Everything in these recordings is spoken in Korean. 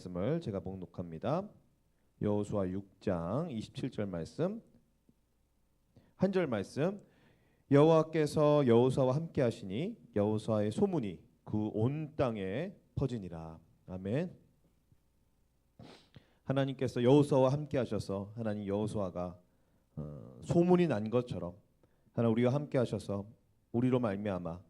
말씀을 제가 봉독합니다. 여호수아 6장 27절 말씀, 한 절 말씀. 여호와께서 여호수아와 함께 하시니 여호수아의 소문이 그 온 땅에 퍼지니라. 아멘. 하나님께서 여호수아와 함께 하셔서 하나님 여호수아가 소문이 난 것처럼 하나님 우리와 함께 하셔서 우리로 말미암아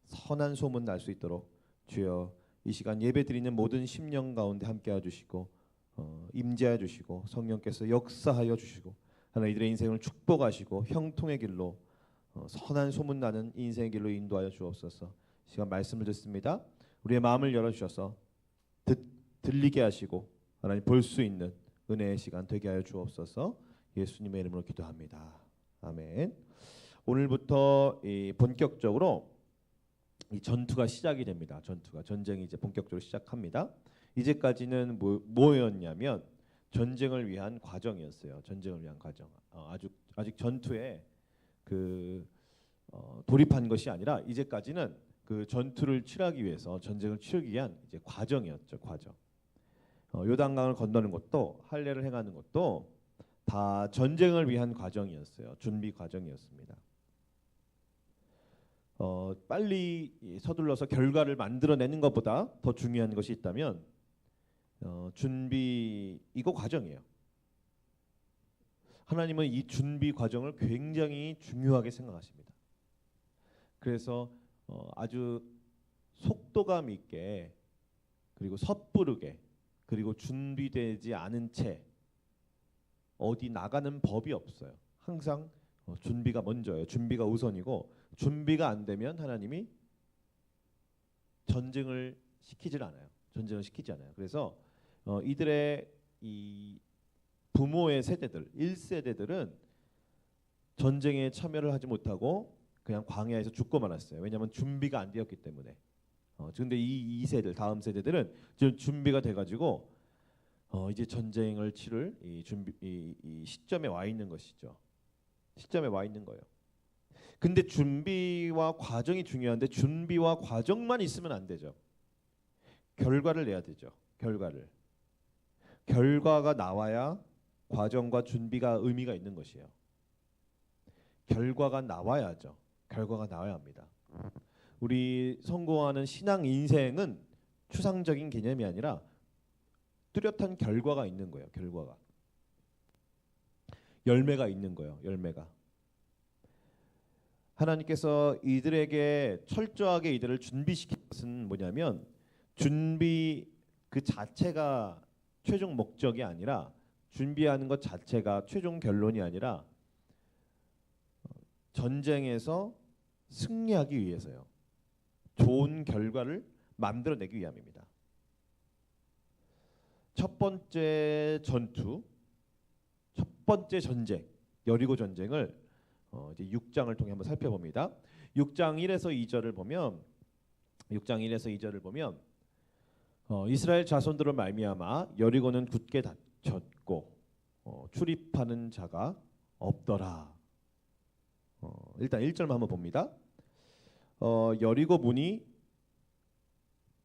선한 소문 날 수 있도록 주여 이 시간 예배드리는 모든 심령 가운데 함께해 주시고 임재해 주시고 성령께서 역사하여 주시고 하나님 이들의 인생을 축복하시고 형통의 길로 선한 소문 나는 인생의 길로 인도하여 주옵소서. 이 시간 말씀을 듣습니다. 우리의 마음을 열어주셔서 들리게 하시고 하나님 볼 수 있는 은혜의 시간 되게 하여 주옵소서. 예수님의 이름으로 기도합니다. 아멘. 오늘부터 본격적으로 이 전투가 시작이 됩니다. 전쟁이 이제 본격적으로 시작합니다. 이제까지는 뭐였냐면 전쟁을 위한 과정이었어요. 전쟁을 위한 과정. 아직 전투에 돌입한 것이 아니라 이제까지는 그 전투를 치르기 위해서 전쟁을 치르기 위한 이제 과정이었죠. 과정. 요단강을 건너는 것도 할례를 행하는 것도 다 전쟁을 위한 과정이었어요. 준비 과정이었습니다. 빨리 서둘러서 결과를 만들어내는 것보다 더 중요한 것이 있다면 준비이고 과정이에요. 하나님은 이 준비 과정을 굉장히 중요하게 생각하십니다. 그래서 아주 속도감 있게 그리고 섣부르게 그리고 준비되지 않은 채 어디 나가는 법이 없어요. 항상 준비가 먼저예요. 준비가 우선이고 준비가 안 되면 하나님이 전쟁을 시키질 않아요. 전쟁을 시키지 않아요. 그래서 이들의 이 부모의 세대들, 1세대들은 전쟁에 참여를 하지 못하고 그냥 광야에서 죽고 말았어요. 왜냐하면 준비가 안 되었기 때문에. 그런데 이 2세들, 다음 세대들은 지금 준비가 돼가지고 이제 전쟁을 치를 이 시점에 와 있는 것이죠. 시점에 와 있는 거예요. 근데 준비와 과정이 중요한데 준비와 과정만 있으면 안 되죠. 결과를 내야 되죠. 결과가 나와야 과정과 준비가 의미가 있는 것이에요. 결과가 나와야죠. 결과가 나와야 합니다. 우리 성공하는 신앙 인생은 추상적인 개념이 아니라 뚜렷한 결과가 있는 거예요. 결과가. 열매가 있는 거예요. 열매가. 하나님께서 이들에게 철저하게 이들을 준비시킨 것은 뭐냐면 준비 그 자체가 최종 목적이 아니라 준비하는 것 자체가 최종 결론이 아니라 전쟁에서 승리하기 위해서요. 좋은 결과를 만들어내기 위함입니다. 첫 번째 전투, 첫 번째 전쟁, 여리고 전쟁을 이제 6장을 통해 한번 살펴봅니다. 6장 1에서 2절을 보면 이스라엘 자손들을 말미암아 여리고는 굳게 닫혔고 출입하는 자가 없더라. 일단 1절만 한번 봅니다. 여리고 문이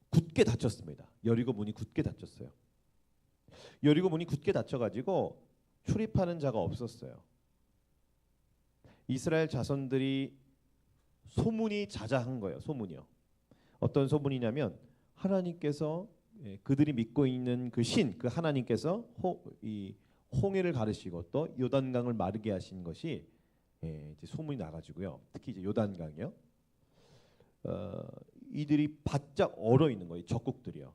굳게 닫혔습니다. 여리고 문이 굳게 닫혔어요. 여리고 문이 굳게 닫혀가지고 출입하는 자가 없었어요. 이스라엘 자손들이 소문이 자자한 거예요. 소문이요. 어떤 소문이냐면 하나님께서 그들이 믿고 있는 그 신, 그 하나님께서 이 홍해를 가르시고 또 요단강을 마르게 하신 것이 이제 소문이 나가지고요. 특히 이제 요단강이요. 이들이 바짝 얼어 있는 거예요. 적국들이요.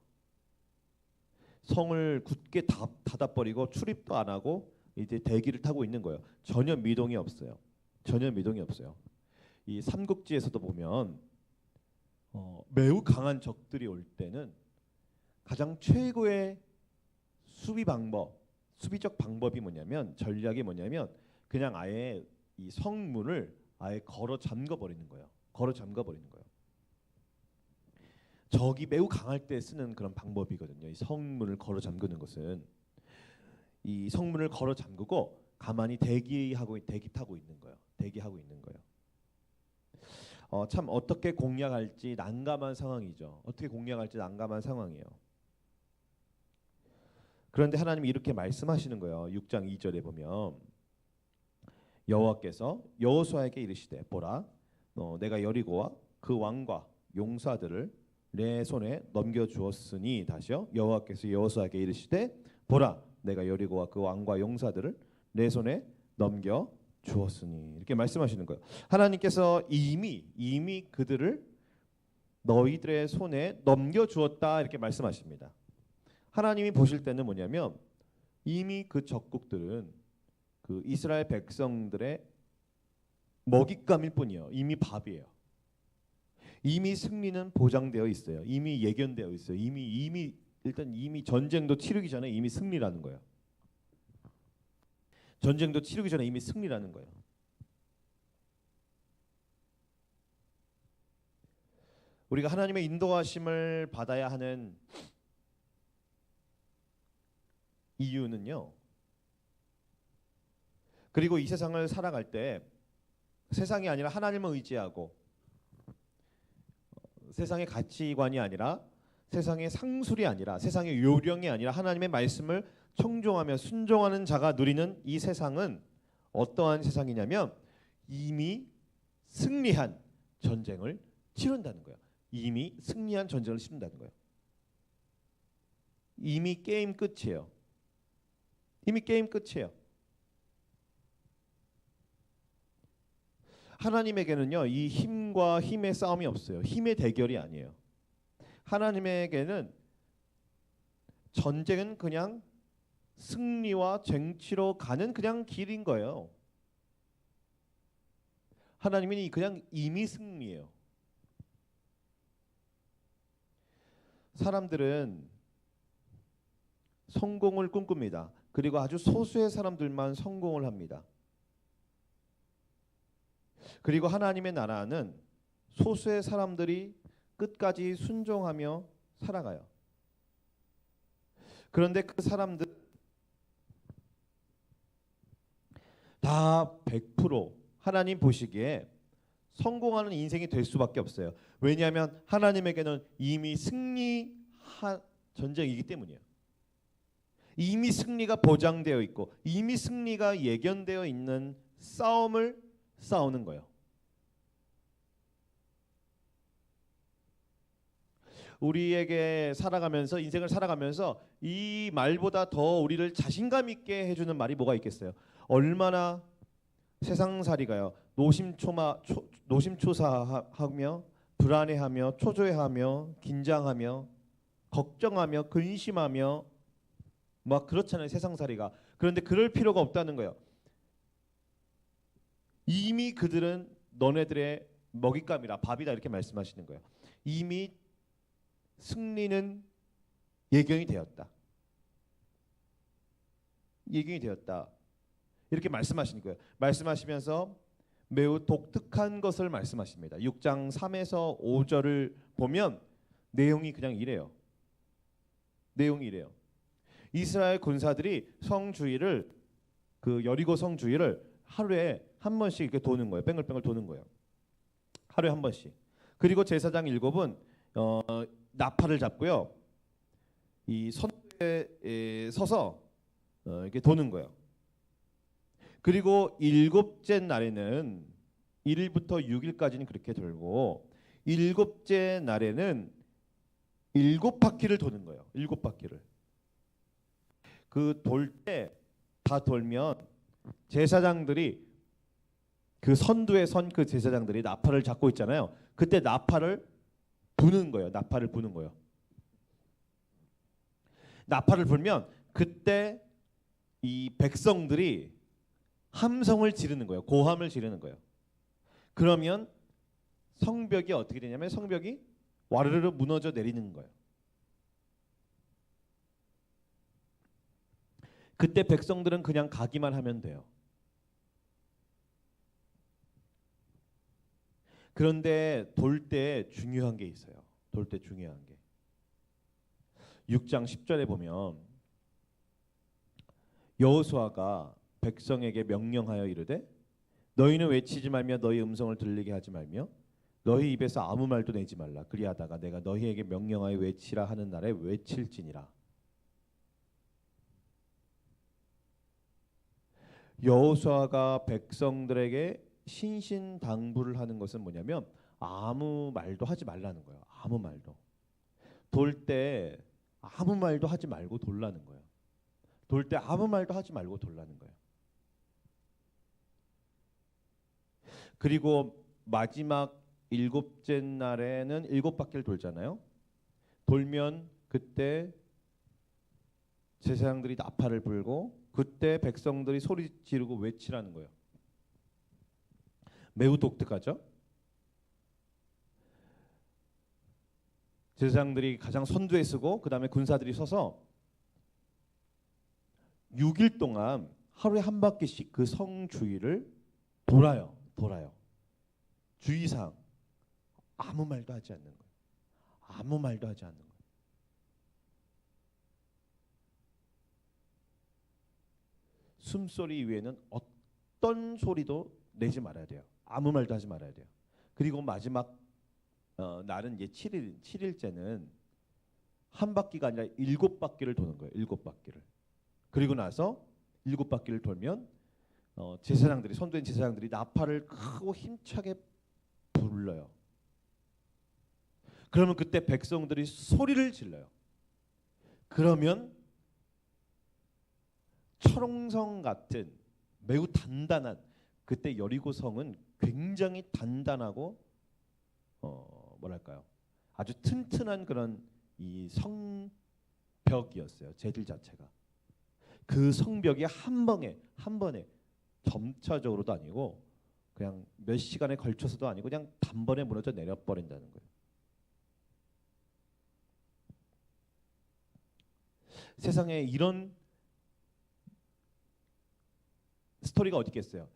성을 굳게 닫아버리고 출입도 안 하고 이제 대기를 타고 있는 거예요. 전혀 미동이 없어요. 이 삼국지에서도 보면 매우 강한 적들이 올 때는 가장 최고의 수비적 방법이 뭐냐면 전략이 뭐냐면 그냥 아예 이 성문을 아예 걸어 잠궈 버리는 거예요. 적이 매우 강할 때 쓰는 그런 방법이거든요. 이 성문을 걸어 잠그는 것은 이 성문을 걸어 잠그고 가만히 대기 타고 있는 거예요. 참 어떻게 공략할지 난감한 상황이죠. 어떻게 공략할지 난감한 상황이에요. 그런데 하나님이 이렇게 말씀하시는 거예요. 6장 2절에 보면 여호와께서 여호수아에게 이르시되 보라 내가 여리고와 그 왕과 용사들을 내 손에 넘겨 주었으니 다시요. 여호와께서 여호수아에게 이르시되 보라 내가 여리고와 그 왕과 용사들을 내 손에 넘겨 주었으니 이렇게 말씀하시는 거예요. 하나님께서 이미 그들을 너희들의 손에 넘겨 주었다 이렇게 말씀하십니다. 하나님이 보실 때는 뭐냐면 이미 그 적국들은 그 이스라엘 백성들의 먹잇감일 뿐이에요. 이미 밥이에요. 이미 승리는 보장되어 있어요. 이미 예견되어 있어요. 이미 전쟁도 치르기 전에 이미 승리라는 거예요. 전쟁도 치르기 전에 이미 승리라는 거예요. 우리가 하나님의 인도하심을 받아야 하는 이유는요. 그리고 이 세상을 살아갈 때 세상이 아니라 하나님을 의지하고 세상의 가치관이 아니라 세상의 상술이 아니라 세상의 요령이 아니라 하나님의 말씀을 청종하며 순종하는 자가 누리는 이 세상은 어떠한 세상이냐면 이미 승리한 전쟁을 치른다는 거예요. 이미 승리한 전쟁을 치른다는 거예요. 이미 게임 끝이에요. 이미 게임 끝이에요. 하나님에게는요, 이 힘과 힘의 싸움이 없어요. 힘의 대결이 아니에요. 하나님에게는 전쟁은 그냥 승리와 쟁취로 가는 그냥 길인 거예요. 하나님은 그냥 이미 승리예요. 사람들은 성공을 꿈꿉니다. 그리고 아주 소수의 사람들만 성공을 합니다. 그리고 하나님의 나라는 소수의 사람들이 끝까지 순종하며 살아가요. 그런데 그 사람들 다 100% 하나님 보시기에 성공하는 인생이 될 수밖에 없어요. 왜냐하면 하나님에게는 이미 승리한 전쟁이기 때문이에요. 이미 승리가 보장되어 있고 이미 승리가 예견되어 있는 싸움을 싸우는 거예요. 우리에게 살아가면서 인생을 살아가면서 이 말보다 더 우리를 자신감 있게 해주는 말이 뭐가 있겠어요? 얼마나 세상살이가요. 노심초사하며 불안해하며 초조해하며 긴장하며 걱정하며 근심하며 막 그렇잖아요. 세상살이가. 그런데 그럴 필요가 없다는 거예요. 이미 그들은 너네들의 먹잇감이라 밥이다 이렇게 말씀하시는 거예요. 이미 승리는 예견이 되었다. 예견이 되었다. 이렇게 말씀하시는 거예요. 말씀하시면서 매우 독특한 것을 말씀하십니다. 6장 3에서 5절을 보면 내용이 그냥 이래요. 내용이 이래요. 이스라엘 군사들이 성 주위를 그 여리고 성 주위를 하루에 한 번씩 이렇게 도는 거예요. 뱅글뱅글 도는 거예요. 하루에 한 번씩. 그리고 제사장 7은 나팔을 잡고요. 이 선두에 서서 이렇게 도는 거예요. 그리고 7째 날에는 1일부터 6일까지는 그렇게 돌고 7째 날에는 7바퀴를 도는 거예요. 7바퀴를. 그 돌 때 다 돌면 제사장들이 그 선두에 선 그 제사장들이 나팔을 잡고 있잖아요. 그때 나팔을 부는 거예요. 나팔을 부는 거예요. 나팔을 불면 그때 이 백성들이 함성을 지르는 거예요. 고함을 지르는 거예요. 그러면 성벽이 어떻게 되냐면 성벽이 와르르 무너져 내리는 거예요. 그때 백성들은 그냥 가기만 하면 돼요. 그런데 돌 때 중요한 게 있어요. 돌 때 중요한 게. 6장 10절에 보면 여호수아가 백성에게 명령하여 이르되 너희는 외치지 말며 너희 음성을 들리게 하지 말며 너희 입에서 아무 말도 내지 말라. 그리하다가 내가 너희에게 명령하여 외치라 하는 날에 외칠지니라. 여호수아가 백성들에게 신신당부를 하는 것은 뭐냐면 아무 말도 하지 말라는 거예요. 아무 말도. 돌 때 아무 말도 하지 말고 돌라는 거예요. 돌 때 아무 말도 하지 말고 돌라는 거예요. 그리고 마지막 일곱째 날에는 일곱 바퀴를 돌잖아요. 돌면 그때 제사장들이 나팔을 불고 그때 백성들이 소리 지르고 외치라는 거예요. 매우 독특하죠? 제사장들이 가장 선두에 서고 그 다음에 군사들이 서서 6일 동안 하루에 한 바퀴씩 그 성 주위를 돌아요. 주의사항 아무 말도 하지 않는 거예요. 아무 말도 하지 않는 거예요. 숨소리 이외에는 어떤 소리도 내지 말아야 돼요. 아무 말도 하지 말아야 돼요. 그리고 마지막 날은 이제 7일째는 한 바퀴가 아니라 7바퀴를 도는 거예요. 7바퀴를. 그리고 나서 7바퀴를 돌면 제사장들이 선두된 제사장들이 나팔을 크고 힘차게 불러요. 그러면 그때 백성들이 소리를 질러요. 그러면 철옹성 같은 매우 단단한 그때 여리고성은 굉장히 단단하고 뭐랄까요? 아주 튼튼한 그런 이 성벽이었어요. 쟤들 자체가. 그 성벽이 한 번에 점차적으로도 아니고 그냥 몇 시간에 걸쳐서도 아니고 그냥 단번에 무너져 내려버린다는 거예요. 세상에 이런 스토리가 어디 있겠어요?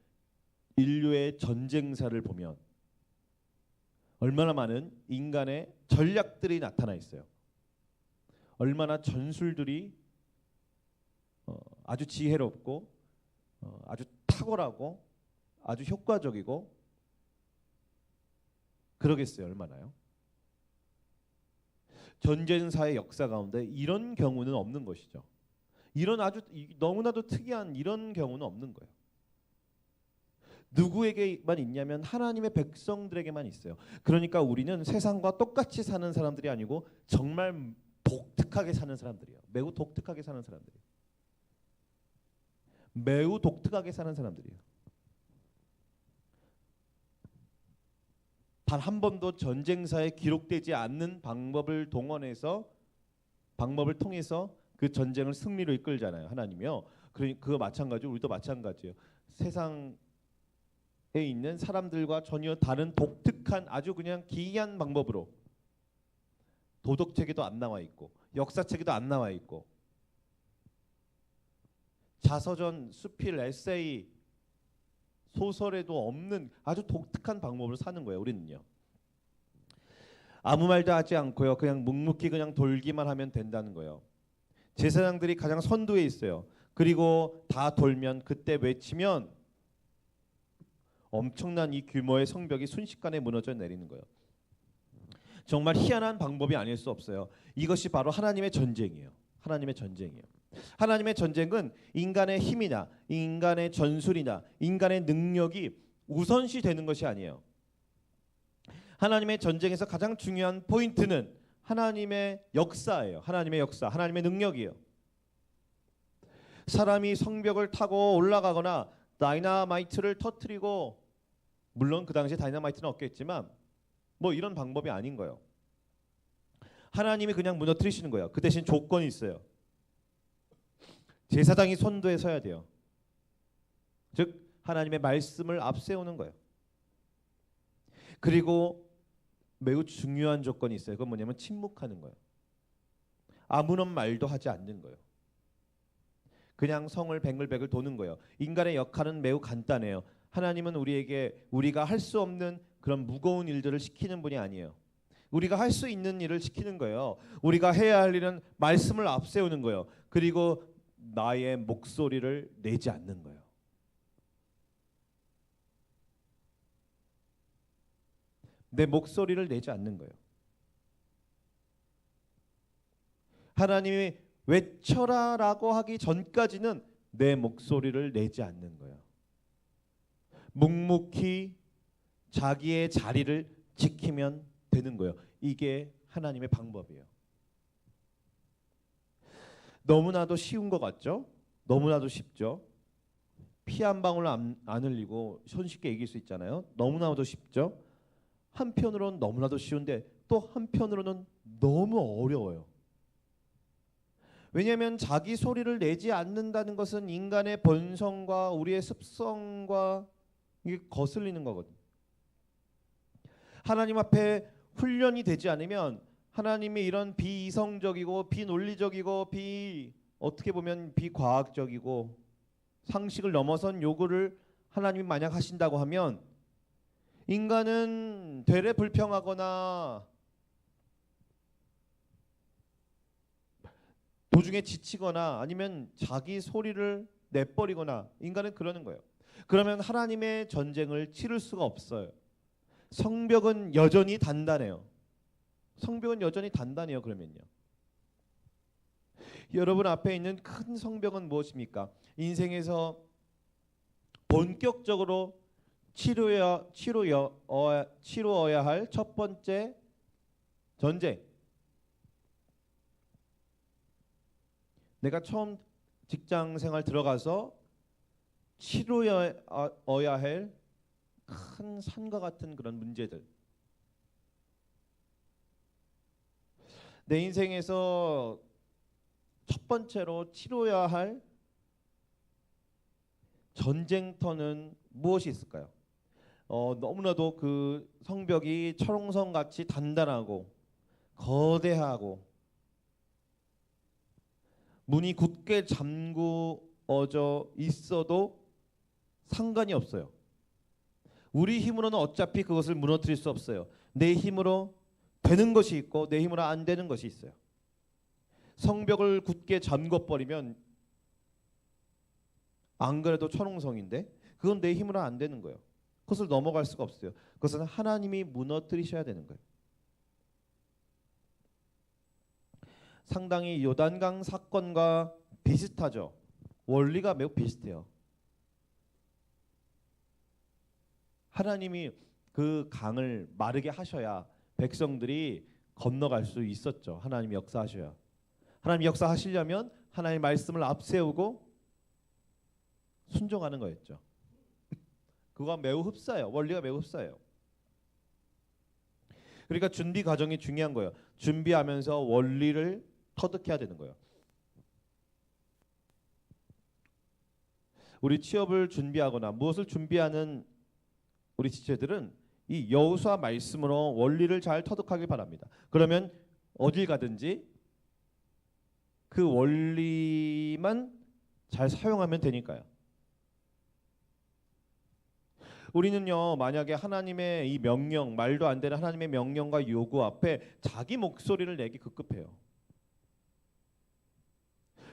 인류의 전쟁사를 보면 얼마나 많은 인간의 전략들이 나타나 있어요. 얼마나 전술들이 아주 지혜롭고 아주 탁월하고 아주 효과적이고 그러겠어요. 얼마나요? 전쟁사의 역사 가운데 이런 경우는 없는 것이죠. 이런 아주 너무나도 특이한 이런 경우는 없는 거예요. 누구에게만 있냐면 하나님의 백성들에게만 있어요. 그러니까 우리는 세상과 똑같이 사는 사람들이 아니고 정말 독특하게 사는 사람들이에요. 매우 독특하게 사는 사람들이에요. 매우 독특하게 사는 사람들이에요. 단 한 번도 전쟁사에 기록되지 않는 방법을 통해서 그 전쟁을 승리로 이끌잖아요. 하나님이요. 그거 마찬가지로 우리도 마찬가지예요. 세상에 있는 사람들과 전혀 다른 독특한 아주 그냥 기이한 방법으로 도덕책에도 안 나와 있고 역사책에도 안 나와 있고 자서전, 수필, 에세이, 소설에도 없는 아주 독특한 방법으로 사는 거예요. 우리는요. 아무 말도 하지 않고요. 그냥 묵묵히 그냥 돌기만 하면 된다는 거예요. 제사장들이 가장 선두에 있어요. 그리고 다 돌면 그때 외치면 엄청난 이 규모의 성벽이 순식간에 무너져 내리는 거예요. 정말 희한한 방법이 아닐 수 없어요. 이것이 바로 하나님의 전쟁이에요. 하나님의 전쟁이에요. 하나님의 전쟁은 인간의 힘이나 인간의 전술이나 인간의 능력이 우선시 되는 것이 아니에요. 하나님의 전쟁에서 가장 중요한 포인트는 하나님의 역사예요. 하나님의 역사, 하나님의 능력이에요. 사람이 성벽을 타고 올라가거나 다이너마이트를 터뜨리고, 물론 그 당시에 다이너마이트는 없겠지만 뭐 이런 방법이 아닌 거예요. 하나님이 그냥 무너뜨리시는 거예요. 그 대신 조건이 있어요. 제사장이 선두에 서야 돼요. 즉 하나님의 말씀을 앞세우는 거예요. 그리고 매우 중요한 조건이 있어요. 그건 뭐냐면 침묵하는 거예요. 아무런 말도 하지 않는 거예요. 그냥 성을 뱅글뱅글 도는 거예요. 인간의 역할은 매우 간단해요. 하나님은 우리가 할 수 없는 그런 무거운 일들을 시키는 분이 아니에요. 우리가 할 수 있는 일을 시키는 거예요. 우리가 해야 할 일은 말씀을 앞세우는 거예요. 그리고 나의 목소리를 내지 않는 거예요. 내 목소리를 내지 않는 거예요. 하나님이 외쳐라라고 하기 전까지는 내 목소리를 내지 않는 거예요. 묵묵히 자기의 자리를 지키면 되는 거예요. 이게 하나님의 방법이에요. 너무나도 쉬운 것 같죠? 너무나도 쉽죠? 피 한 방울 안 흘리고 손쉽게 이길 수 있잖아요. 너무나도 쉽죠? 한편으로는 너무나도 쉬운데 또 한편으로는 너무 어려워요. 왜냐하면 자기 소리를 내지 않는다는 것은 인간의 본성과 우리의 습성과 이게 거슬리는 거거든요. 하나님 앞에 훈련이 되지 않으면 하나님의 이런 비이성적이고 비논리적이고 어떻게 보면 비과학적이고 상식을 넘어선 요구를 하나님이 만약 하신다고 하면 인간은 되레 불평하거나 도중에 지치거나 아니면 자기 소리를 내버리거나 인간은 그러는 거예요. 그러면 하나님의 전쟁을 치를 수가 없어요. 성벽은 여전히 단단해요. 성벽은 여전히 단단해요. 그러면요. 여러분 앞에 있는 큰 성벽은 무엇입니까? 인생에서 본격적으로 치루어야 할 첫 번째 전쟁. 내가 처음 직장 생활 들어가서 치루어야 할 큰 산과 같은 그런 문제들. 내 인생에서 첫 번째로 치러야 할 전쟁터는 무엇이 있을까요? 너무나도 그 성벽이 철옹성 같이 단단하고 거대하고 문이 굳게 잠그어져 있어도 상관이 없어요. 우리 힘으로는 어차피 그것을 무너뜨릴 수 없어요. 내 힘으로 되는 것이 있고 내 힘으로 안 되는 것이 있어요. 성벽을 굳게 잠궈버리면 안 그래도 천홍성인데 그건 내 힘으로 안 되는 거예요. 그것을 넘어갈 수가 없어요. 그것은 하나님이 무너뜨리셔야 되는 거예요. 상당히 요단강 사건과 비슷하죠. 원리가 매우 비슷해요. 하나님이 그 강을 마르게 하셔야 백성들이 건너갈 수 있었죠. 하나님이 역사하셔야. 하나님 역사하시려면 하나님의 말씀을 앞세우고 순종하는 거였죠. 그거 매우 흡사해요. 원리가 매우 흡사해요. 그러니까 준비 과정이 중요한 거예요. 준비하면서 원리를 터득해야 되는 거예요. 우리 취업을 준비하거나 무엇을 준비하는 우리 지체들은 이 여호수아 말씀으로 원리를 잘 터득하길 바랍니다. 그러면 어딜 가든지 그 원리만 잘 사용하면 되니까요. 우리는요, 만약에 하나님의 이 명령, 말도 안 되는 하나님의 명령과 요구 앞에 자기 목소리를 내기 급급해요.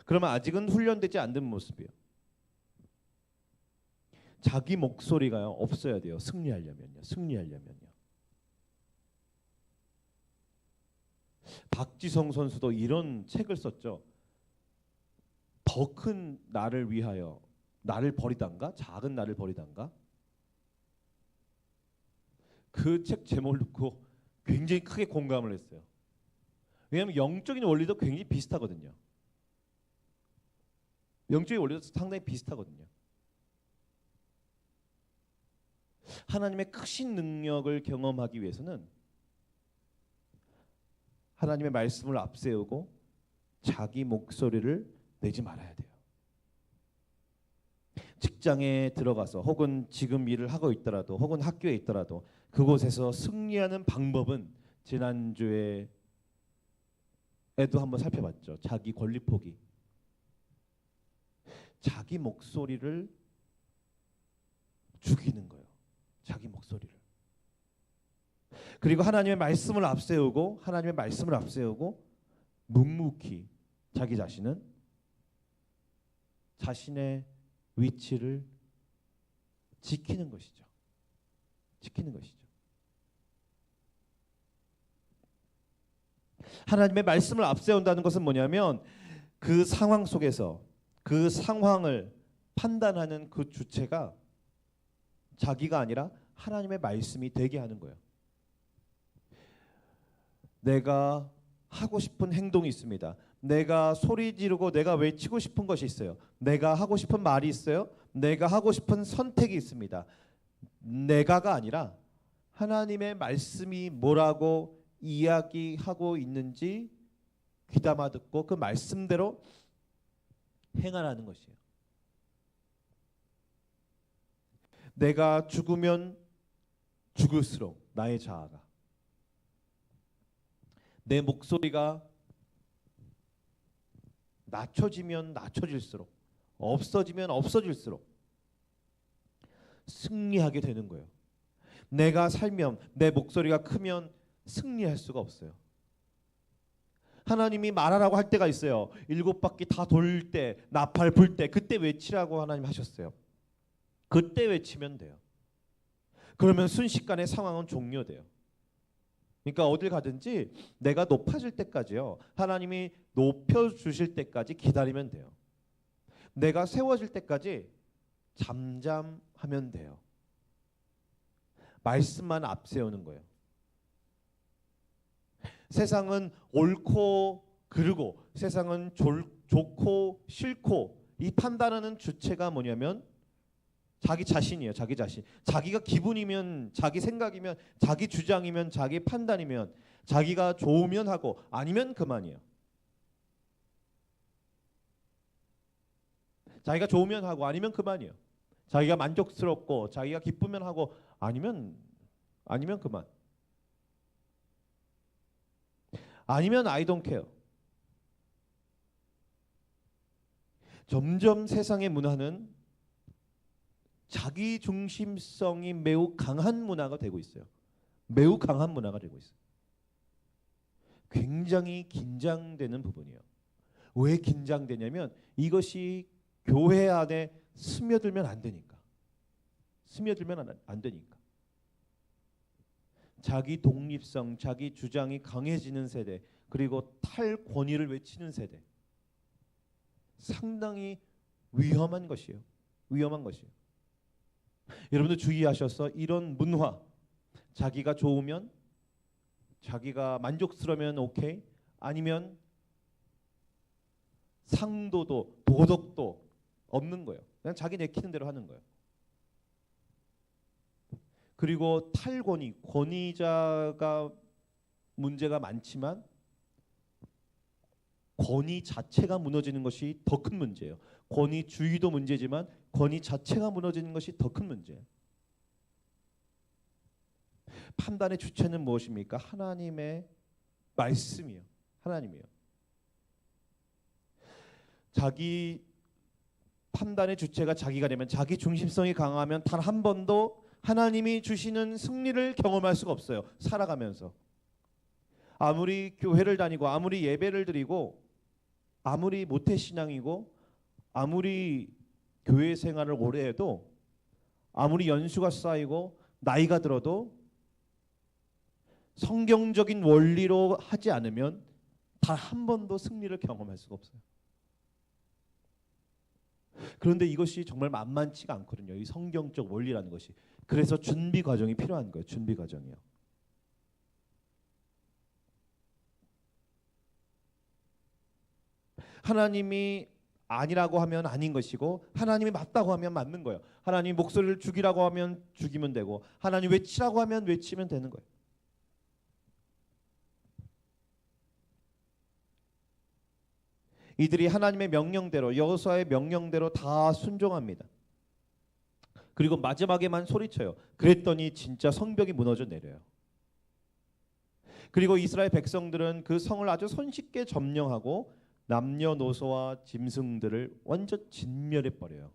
그러면 아직은 훈련되지 않는 모습이에요. 자기 목소리가요 없어야 돼요. 승리하려면요. 박지성 선수도 이런 책을 썼죠. 더 큰 나를 위하여 나를 버리단가? 작은 나를 버리단가? 그 책 제목을 듣고 굉장히 크게 공감을 했어요. 왜냐하면 영적인 원리도 굉장히 비슷하거든요. 영적인 원리도 상당히 비슷하거든요. 하나님의 크신 능력을 경험하기 위해서는 하나님의 말씀을 앞세우고 자기 목소리를 내지 말아야 돼요. 직장에 들어가서 혹은 지금 일을 하고 있더라도 혹은 학교에 있더라도 그곳에서 승리하는 방법은 지난주에도 한번 살펴봤죠. 자기 권리 포기. 자기 목소리를 죽이는 거예요. 자기 목소리를. 그리고 하나님의 말씀을 앞세우고 묵묵히 자기 자신은 자신의 위치를 지키는 것이죠. 하나님의 말씀을 앞세운다는 것은 뭐냐면 그 상황 속에서 그 상황을 판단하는 그 주체가 자기가 아니라 하나님의 말씀이 되게 하는 거예요. 내가 하고 싶은 행동이 있습니다. 내가 소리 지르고 내가 외치고 싶은 것이 있어요. 내가 하고 싶은 말이 있어요. 내가 하고 싶은 선택이 있습니다. 내가가 아니라 하나님의 말씀이 뭐라고 이야기하고 있는지 귀담아 듣고 그 말씀대로 행하라는 것이에요. 내가 죽으면 죽을수록 나의 자아가, 내 목소리가 낮춰지면 낮춰질수록, 없어지면 없어질수록 승리하게 되는 거예요. 내가 살면, 내 목소리가 크면 승리할 수가 없어요. 하나님이 말하라고 할 때가 있어요. 7바퀴 다 돌 때, 나팔 불 때, 그때 외치라고 하나님 하셨어요. 그때 외치면 돼요. 그러면 순식간에 상황은 종료돼요. 그러니까 어딜 가든지 내가 높아질 때까지요, 하나님이 높여주실 때까지 기다리면 돼요. 내가 세워질 때까지 잠잠하면 돼요. 말씀만 앞세우는 거예요. 세상은 옳고 그르고, 세상은 좋고 싫고, 이 판단하는 주체가 뭐냐면 자기 자신이에요. 자기 자신. 자기가 기분이면, 자기 생각이면, 자기 주장이면, 자기 판단이면, 자기가 좋으면 하고 아니면 그만이에요. 자기가 좋으면 하고 아니면 그만이에요. 자기가 만족스럽고 자기가 기쁘면 하고 아니면 그만. 아니면 I don't care. 점점 세상의 문화는 자기 중심성이 매우 강한 문화가 되고 있어요. 매우 강한 문화가 되고 있어요. 굉장히 긴장되는 부분이에요. 왜 긴장되냐면 이것이 교회 안에 스며들면 안 되니까. 스며들면 안 되니까. 자기 독립성, 자기 주장이 강해지는 세대, 그리고 탈권위를 외치는 세대. 상당히 위험한 것이에요. 위험한 것이에요. 여러분들 주의하셔서 이런 문화, 자기가 좋으면, 자기가 만족스러우면 오케이, 아니면 상도도 도덕도 없는 거예요. 그냥 자기 내키는 대로 하는 거예요. 그리고 탈권위, 권위자가 문제가 많지만 권위 자체가 무너지는 것이 더 큰 문제예요. 권위주의도 문제지만 권위 자체가 무너지는 것이 더 큰 문제예요. 판단의 주체는 무엇입니까? 하나님의 말씀이에요. 하나님이에요. 자기 판단의 주체가 자기가 되면, 자기 중심성이 강하면 단 한 번도 하나님이 주시는 승리를 경험할 수가 없어요. 살아가면서. 아무리 교회를 다니고 아무리 예배를 드리고 아무리 모태신앙이고 아무리 교회 생활을 오래 해도, 아무리 연수가 쌓이고 나이가 들어도 성경적인 원리로 하지 않으면 단 한 번도 승리를 경험할 수가 없어요. 그런데 이것이 정말 만만치가 않거든요. 이 성경적 원리라는 것이. 그래서 준비 과정이 필요한 거예요. 준비 과정이요. 하나님이 아니라고 하면 아닌 것이고, 하나님이 맞다고 하면 맞는 거예요. 하나님이 목소리를 죽이라고 하면 죽이면 되고, 하나님 외치라고 하면 외치면 되는 거예요. 이들이 하나님의 명령대로, 여호수아의 명령대로 다 순종합니다. 그리고 마지막에만 소리쳐요. 그랬더니 진짜 성벽이 무너져 내려요. 그리고 이스라엘 백성들은 그 성을 아주 손쉽게 점령하고 남녀노소와 짐승들을 완전 진멸해 버려요.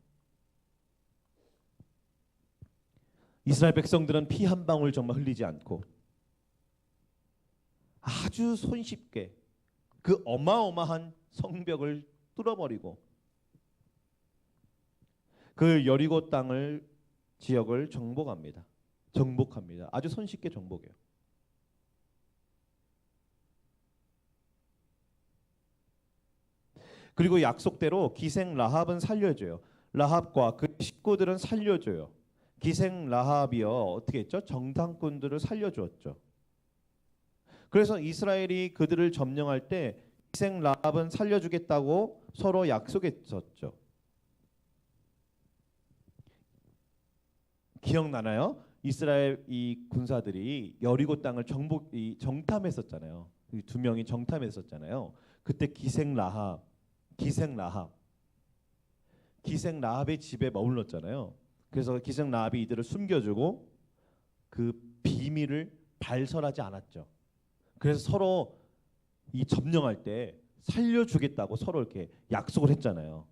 이스라엘 백성들은 피 한 방울 정말 흘리지 않고 아주 손쉽게 그 어마어마한 성벽을 뚫어버리고 그 여리고 땅을, 지역을 정복합니다. 아주 손쉽게 정복해요. 그리고 약속대로 기생 라합은 살려줘요. 라합과 그 식구들은 살려줘요. 기생 라합이요 어떻게 했죠? 정탐꾼들을 살려주었죠. 그래서 이스라엘이 그들을 점령할 때 기생 라합은 살려주겠다고 서로 약속했었죠. 기억나나요? 이스라엘 이 군사들이 여리고 땅을 정탐했었잖아요. 두 명이 정탐했었잖아요. 그때 기생 라합의 집에 머물렀잖아요. 그래서 기생 라합이 이들을 숨겨주고 그 비밀을 발설하지 않았죠. 그래서 서로 이 점령할 때 살려주겠다고 서로 이렇게 약속을 했잖아요.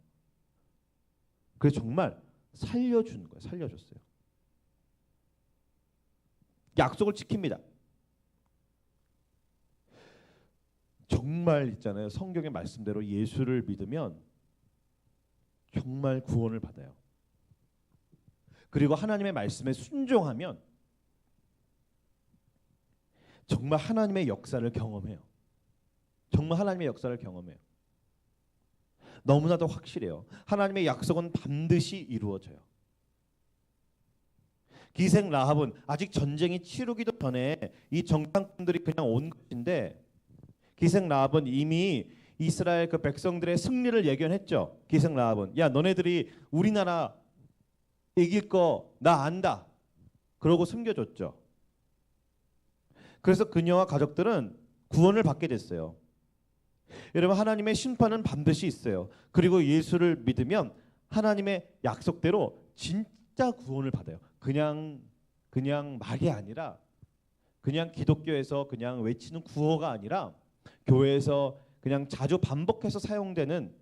그래서 정말 살려준 거예요. 살려줬어요. 약속을 지킵니다. 정말 있잖아요. 성경의 말씀대로 예수를 믿으면 정말 구원을 받아요. 그리고 하나님의 말씀에 순종하면 정말 하나님의 역사를 경험해요. 정말 하나님의 역사를 경험해요. 너무나도 확실해요. 하나님의 약속은 반드시 이루어져요. 기생 라합은 아직 전쟁이 치르기도 전에 이 정탐꾼들이 그냥 온 것인데 기생 라합은 이미 이스라엘 그 백성들의 승리를 예견했죠. 기생 라합은 야 너네들이 우리나라 이길 거 나 안다. 그러고 숨겨줬죠. 그래서 그녀와 가족들은 구원을 받게 됐어요. 여러분 하나님의 심판은 반드시 있어요. 그리고 예수를 믿으면 하나님의 약속대로 진짜 구원을 받아요. 그냥 말이 아니라 그냥 기독교에서 그냥 외치는 구호가 아니라 교회에서 그냥 자주 반복해서 사용되는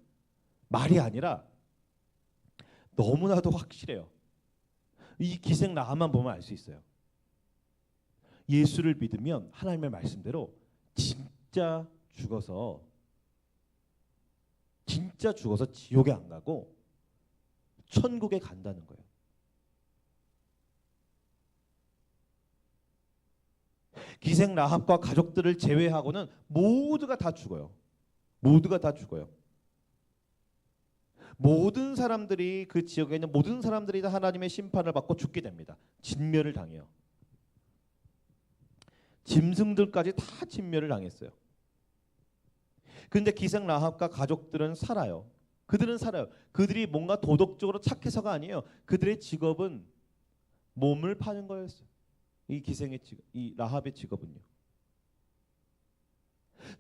말이 아니라 너무나도 확실해요. 이 기생 라합만 보면 알 수 있어요. 예수를 믿으면 하나님의 말씀대로 진짜 죽어서 지옥에 안 가고 천국에 간다는 거예요. 기생 라합과 가족들을 제외하고는 모두가 다 죽어요. 모두가 다 죽어요. 모든 사람들이 그 지역에 있는 모든 사람들이 다 하나님의 심판을 받고 죽게 됩니다. 진멸을 당해요. 짐승들까지 다 진멸을 당했어요. 그런데 기생 라합과 가족들은 살아요. 그들은 살아요. 그들이 뭔가 도덕적으로 착해서가 아니에요. 그들의 직업은 몸을 파는 거였어요. 이 기생의 직업, 이 라합의 직업은요.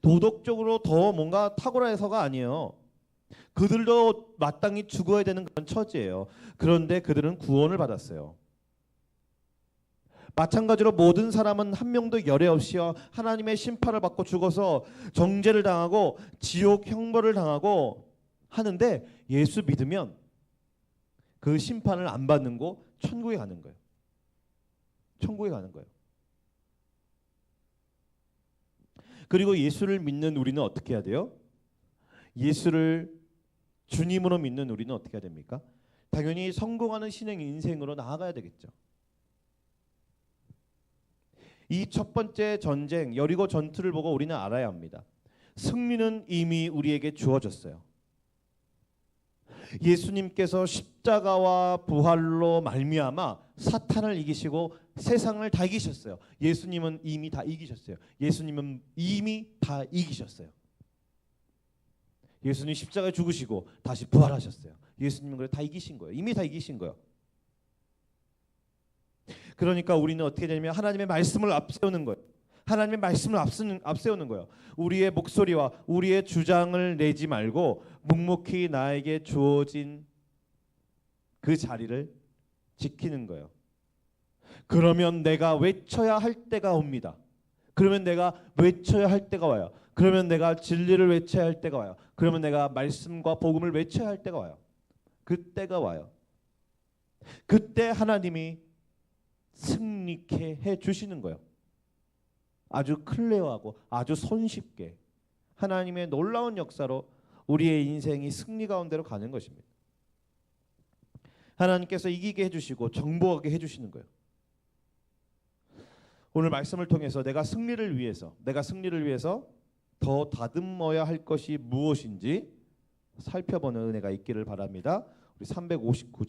도덕적으로 더 뭔가 탁월해서가 아니에요. 그들도 마땅히 죽어야 되는 그런 처지예요. 그런데 그들은 구원을 받았어요. 마찬가지로 모든 사람은 한 명도 열애 없이요 하나님의 심판을 받고 죽어서 정죄를 당하고 지옥 형벌을 당하고 하는데 예수 믿으면 그 심판을 안 받는 거 천국에 가는 거예요. 천국에 가는 거예요. 그리고 예수를 믿는 우리는 어떻게 해야 돼요? 예수를 주님으로 믿는 우리는 어떻게 해야 됩니까? 당연히 성공하는 신앙 인생으로 나아가야 되겠죠. 이 첫 번째 전쟁 여리고 전투를 보고 우리는 알아야 합니다. 승리는 이미 우리에게 주어졌어요. 예수님께서 십자가와 부활로 말미암아 사탄을 이기시고 세상을 다 이기셨어요. 예수님은 이미 다 이기셨어요. 예수님은 이미 다 이기셨어요. 예수님 십자가에 죽으시고 다시 부활하셨어요. 예수님은 그래 다 이기신 거예요. 이미 다 이기신 거예요. 그러니까 우리는 어떻게 되냐면 하나님의 말씀을 앞세우는 거예요. 하나님의 말씀을 앞세우는 거예요. 우리의 목소리와 우리의 주장을 내지 말고 묵묵히 나에게 주어진 그 자리를 지키는 거예요. 그러면 내가 외쳐야 할 때가 옵니다. 그러면 내가 외쳐야 할 때가 와요. 그러면 내가 진리를 외쳐야 할 때가 와요. 그러면 내가 말씀과 복음을 외쳐야 할 때가 와요. 그때가 와요. 그때 하나님이 승리케 해 주시는 거예요. 아주 클리어하고 아주 손쉽게 하나님의 놀라운 역사로 우리의 인생이 승리 가운데로 가는 것입니다. 하나님께서 이기게 해주시고 정복하게 해주시는 거예요. 오늘 말씀을 통해서 내가 승리를 위해서 더 다듬어야 할 것이 무엇인지 살펴보는 은혜가 있기를 바랍니다. 우리 359장